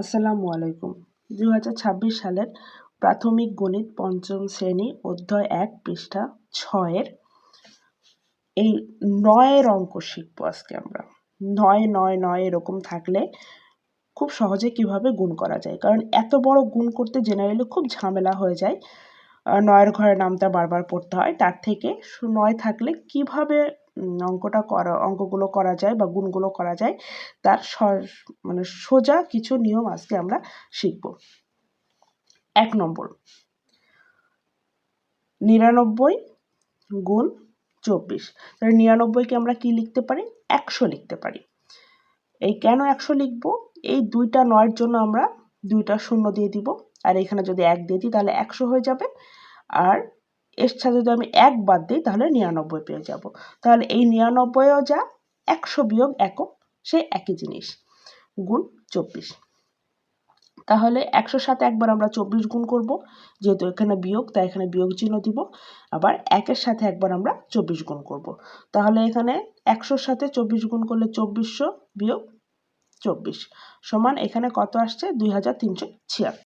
আসসালামু আলাইকুম। 2026 সালের প্রাথমিক গণিত পঞ্চম শ্রেণী অধ্যায় 1 পৃষ্ঠা 6 এর এই 9 এর অঙ্ক শিখবো আজকে আমরা। 9 9 9 এরকম থাকলে খুব সহজে কিভাবে গুণ করা যায়, কারণ এত বড় গুণ করতে জেনারেলি খুব ঝামেলা হয়ে যায়। 9 এর ঘরের নামটা বারবার পড়তে হয়, তার থেকে 9 থাকলে কিভাবে অঙ্কগুলো করা যায় বা গুণগুলো করা যায় তার সোজা কিছু নিয়ম আজকে আমরা শিখব। 1 নম্বর, 99 গুণ 24। তাহলে 99কে আমরা কি লিখতে পারি? 100 লিখতে পারি। এই কেন 100 লিখব? এই দুইটা 9 জন্য আমরা দুইটা শূন্য দিয়ে দিব, আর এখানে যদি 1 দিয়ে দিই তাহলে 100 হয়ে যাবে, আর এর সাথে যদি আমি 1 বাদ দিই তাহলে 99 পেয়ে যাব। তাহলে এই 99ও যা, 100 বিয়োগ 1 সেই একই জিনিস, গুণ 24। তাহলে 100-র সাথে একবার আমরা 24 গুণ করব, যেহেতু এখানে বিয়োগ তাই এখানে বিয়োগ চিহ্ন দিব। আবার 1-এর সাথে একবার আমরা 24 গুণ করব। তাহলে এখানে 100-র সাথে 24 গুণ করলে 2400 বিয়োগ 24 সমান এখানে কত আসছে? 2376।